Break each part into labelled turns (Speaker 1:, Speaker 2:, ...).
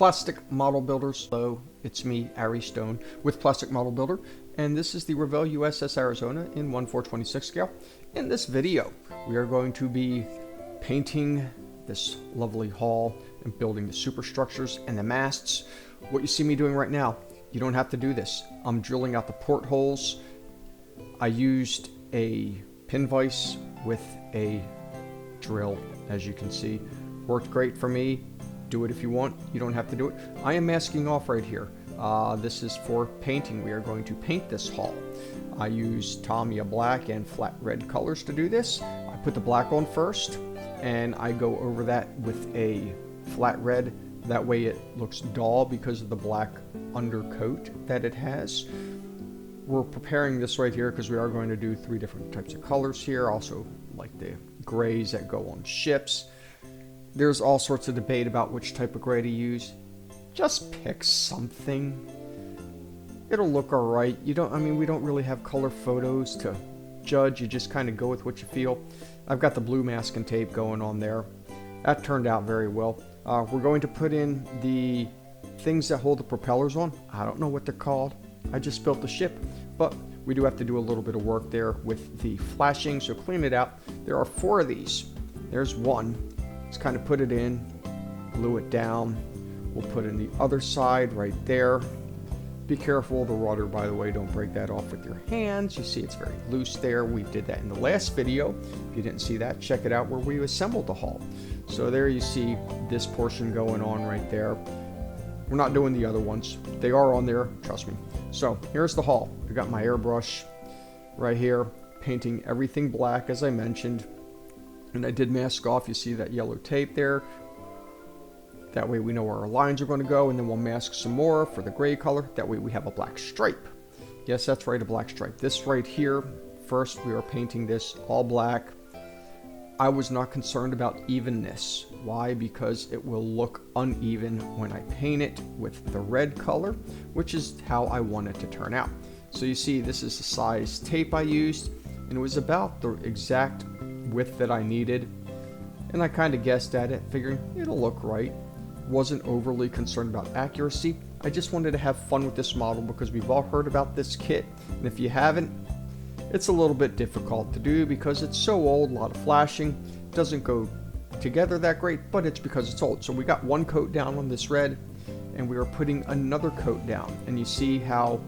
Speaker 1: Plastic Model Builders. Hello, it's me, Ari Stone, with Plastic Model Builder, and this is the Revell USS Arizona in 1/426 scale. In this video, we are going to be painting this lovely hull and building the superstructures and the masts. What you see me doing right now, you don't have to do this. I'm drilling out the portholes. I used a pin vise with a drill, as you can see. Worked great for me. Do it if you want. You don't have to do it. I am masking off right here. This is for painting. We are going to paint this hull. I use Tamiya black and flat red colors to do this. I put the black on first, and I go over that with a flat red. That way it looks dull because of the black undercoat that it has. We're preparing this right here because we are going to do 3 different types of colors here. Also like the grays that go on ships. There's all sorts of debate about which type of gray to use. Just pick something. It'll look alright. We don't really have color photos to judge. You just kind of go with what you feel. I've got the blue masking tape going on there. That turned out very well. We're going to put in the things that hold the propellers on. I don't know what they're called. I just built the ship, but we do have to do a little bit of work there with the flashing, so clean it out. There are 4 of these. There's one. Let's kind of put it in, glue it down. We'll put in the other side right there. Be careful of the rudder, by the way. Don't break that off with your hands. You see it's very loose there. We did that in the last video. If you didn't see that, check it out where we assembled the hull. So there you see this portion going on right there. We're not doing the other ones. They are on there, trust me. So here's the hull. I got my airbrush right here, painting everything black as I mentioned. And I did mask off, you see that yellow tape there. That way we know where our lines are going to go, and then we'll mask some more for the gray color. That way we have a black stripe. Yes, that's right, a black stripe. This right here, first we are painting this all black. I was not concerned about evenness. Why? Because it will look uneven when I paint it with the red color, which is how I want it to turn out. So you see, this is the size tape I used, and it was about the exact width that I needed. And I kind of guessed at it, figuring it'll look right. Wasn't overly concerned about accuracy. I just wanted to have fun with this model because we've all heard about this kit. And if you haven't, it's a little bit difficult to do because it's so old, a lot of flashing. Doesn't go together that great, but it's because it's old. So we got 1 coat down on this red, and we are putting another coat down. And you see how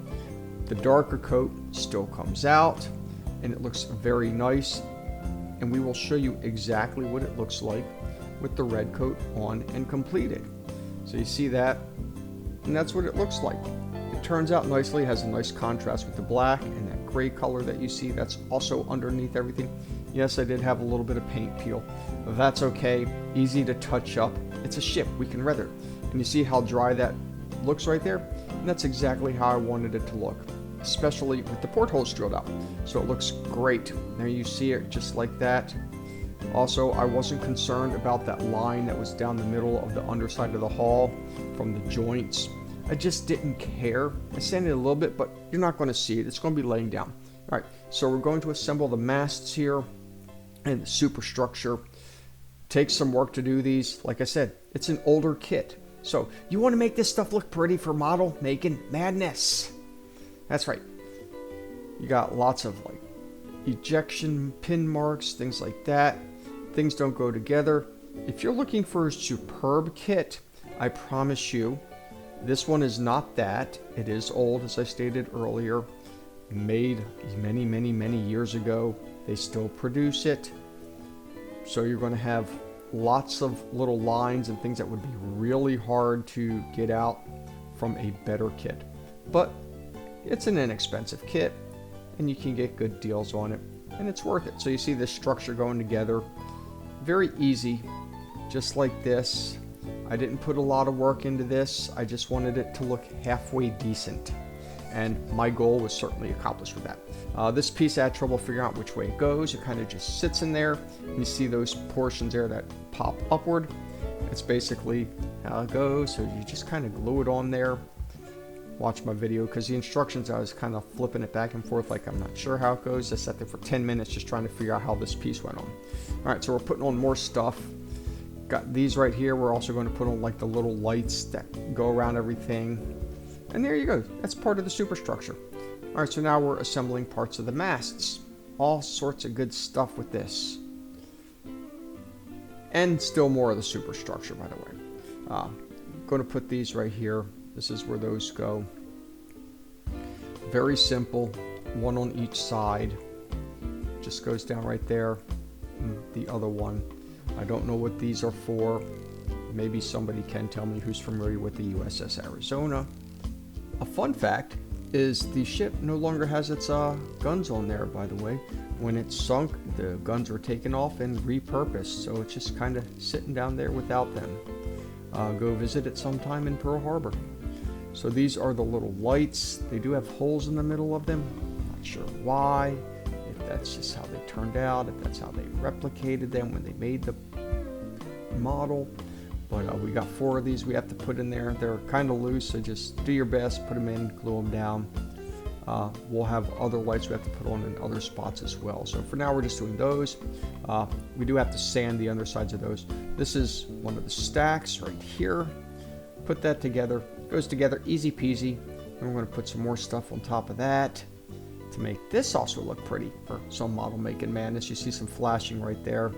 Speaker 1: the darker coat still comes out, and it looks very nice. And we will show you exactly what it looks like with the red coat on and completed. So you see that, and that's what it looks like. It turns out nicely, has a nice contrast with the black and that gray color that you see. That's also underneath everything. Yes, I did have a little bit of paint peel, but that's okay. Easy to touch up. It's a ship, we can weather. And you see how dry that looks right there? And that's exactly how I wanted it to look, especially with the portholes drilled out. So it looks great. There you see it just like that. Also, I wasn't concerned about that line that was down the middle of the underside of the hull from the joints. I just didn't care. I sanded it a little bit, but you're not going to see it. It's going to be laying down. All right, so we're going to assemble the masts here and the superstructure. Takes some work to do these. Like I said, it's an older kit. So you want to make this stuff look pretty for model making madness. That's right. You got lots of like ejection pin marks, things like that. Things don't go together. If you're looking for a superb kit, I promise you, this one is not that. It is old, as I stated earlier. Made many, many, many years ago. They still produce it. So you're going to have lots of little lines and things that would be really hard to get out from a better kit. But it's an inexpensive kit, and you can get good deals on it, and it's worth it. So you see this structure going together. Very easy, just like this. I didn't put a lot of work into this. I just wanted it to look halfway decent, and my goal was certainly accomplished with that. This piece I had trouble figuring out which way it goes. It kind of just sits in there. You see those portions there that pop upward. It's basically how it goes. So you just kind of glue it on there. Watch my video because the instructions, I was kind of flipping it back and forth like I'm not sure how it goes. I sat there for 10 minutes just trying to figure out how this piece went on. All right, so we're putting on more stuff. Got these right here. We're also going to put on like the little lights that go around everything. And there you go. That's part of the superstructure. All right, so now we're assembling parts of the masts. All sorts of good stuff with this. And still more of the superstructure, by the way. I'm going to put these right here. This is where those go. Very simple. One on each side. Just goes down right there. And the other one. I don't know what these are for. Maybe somebody can tell me who's familiar with the USS Arizona. A fun fact is the ship no longer has its guns on there, by the way. When it's sunk, the guns were taken off and repurposed, so it's just kind of sitting down there without them. Go visit it sometime in Pearl Harbor. So these are the little lights. They do have holes in the middle of them. Not sure why, if that's just how they turned out, if that's how they replicated them when they made the model. But we got 4 of these we have to put in there. They're kind of loose, so just do your best, put them in, glue them down. We'll have other lights we have to put on in other spots as well. So for now we're just doing those. We do have to sand the undersides of those. This is one of the stacks right here. Put that together. Goes together easy peasy. And we're going to put some more stuff on top of that to make this also look pretty for some model making madness. You see some flashing right there.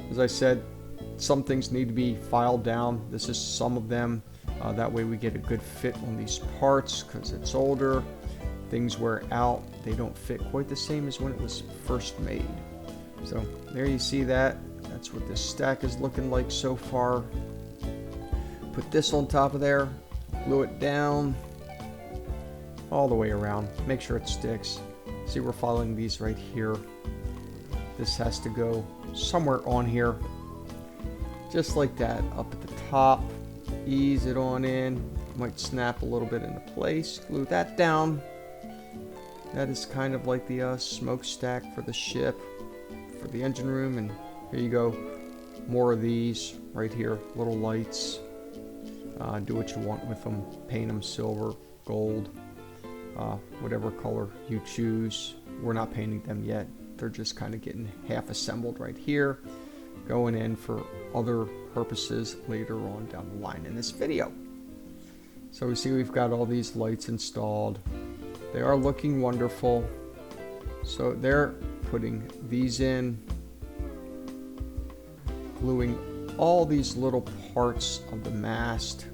Speaker 1: As I said, some things need to be filed down. This is some of them. That way we get a good fit on these parts because it's older. Things wear out. They don't fit quite the same as when it was first made. So there you see that. That's what this stack is looking like so far. Put this on top of there. Glue it down all the way around. Make sure it sticks. See, we're following these right here. This has to go somewhere on here. Just like that, up at the top. Ease it on in. Might snap a little bit into place. Glue that down. That is kind of like the smokestack for the ship, for the engine room. And here you go. More of these right here. Little lights. Do what you want with them. Paint them silver, gold, whatever color you choose. We're not painting them yet. They're just kind of getting half assembled right here. Going in for other purposes later on down the line in this video. So we see we've got all these lights installed. They are looking wonderful. So they're putting these in, gluing all these little parts of the mast.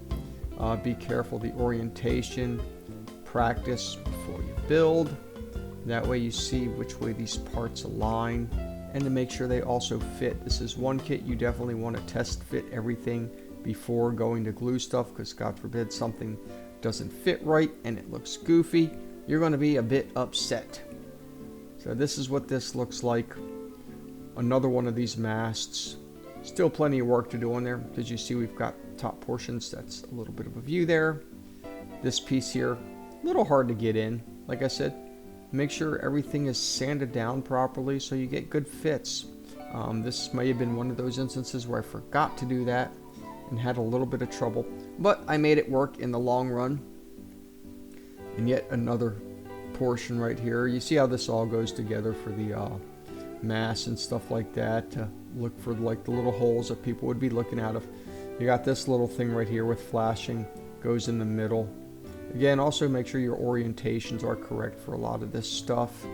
Speaker 1: Be careful the orientation. Practice before you build. That way you see which way these parts align. And to make sure they also fit. This is one kit you definitely want to test fit everything before going to glue stuff, because God forbid something doesn't fit right and it looks goofy. You're going to be a bit upset. So this is what this looks like. Another one of these masts. Still plenty of work to do on there. As you see, we've got top portions. That's a little bit of a view there. This piece here, a little hard to get in. Like I said, make sure everything is sanded down properly so you get good fits. This may have been one of those instances where I forgot to do that and had a little bit of trouble, but I made it work in the long run. And yet another portion right here. You see how this all goes together for the mass and stuff like that, to look for like the little holes that people would be looking out of. You got this little thing right here with flashing, goes in the middle. Again, also make sure your orientations are correct for a lot of this stuff.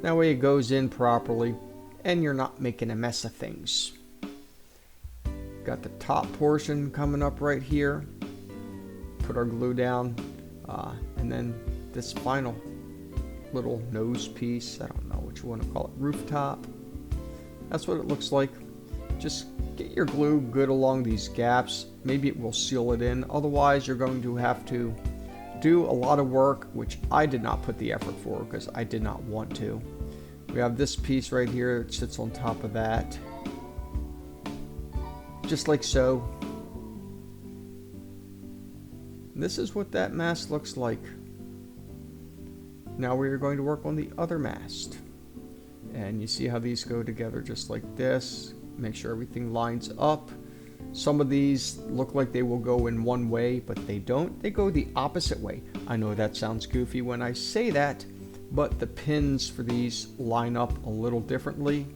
Speaker 1: That way it goes in properly and you're not making a mess of things. Got the top portion coming up right here. Put our glue down. And then this final little nose piece, I don't know what you want to call it, rooftop. That's what it looks like. Just get your glue good along these gaps. Maybe it will seal it in. Otherwise, you're going to have to do a lot of work, which I did not put the effort for because I did not want to. We have this piece right here that sits on top of that. Just like so. This is what that mast looks like. Now we are going to work on the other mast. And you see how these go together just like this. Make sure everything lines up. Some of these look like they will go in one way, but they don't. They go the opposite way. I know that sounds goofy when I say that, but the pins for these line up a little differently.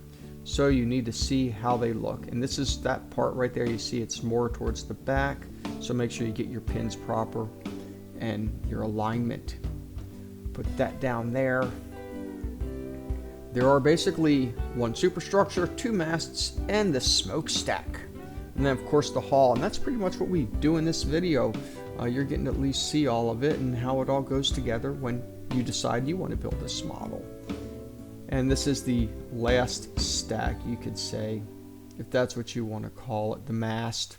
Speaker 1: So you need to see how they look. And this is that part right there. You see it's more towards the back. So make sure you get your pins proper and your alignment. Put that down there. There are basically one superstructure, 2 masts, and the smokestack. And then of course the hull, and that's pretty much what we do in this video. You're getting to at least see all of it and how it all goes together when you decide you want to build this model. And this is the last stack, you could say, if that's what you want to call it, the mast.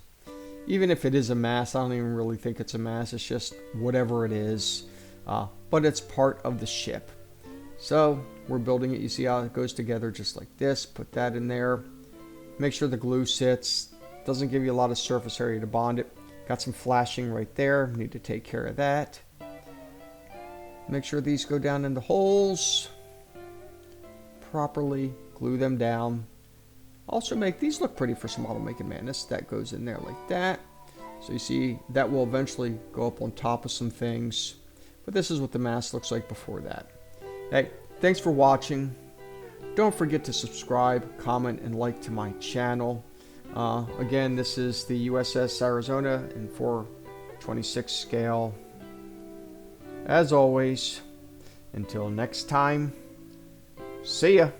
Speaker 1: Even if it is a mast, I don't even really think it's a mast, it's just whatever it is. But it's part of the ship. So we're building it, you see how it goes together just like this. Put that in there. Make sure the glue sits. Doesn't give you a lot of surface area to bond it. Got some flashing right there, need to take care of that. Make sure these go down in the holes properly, glue them down. Also make these look pretty for some model making madness. That goes in there like that. So you see that will eventually go up on top of some things. But this is what the mast looks like before that. Hey, thanks for watching. Don't forget to subscribe, comment, and like to my channel. Again, this is the USS Arizona in 4/26 scale. As always, until next time, see ya.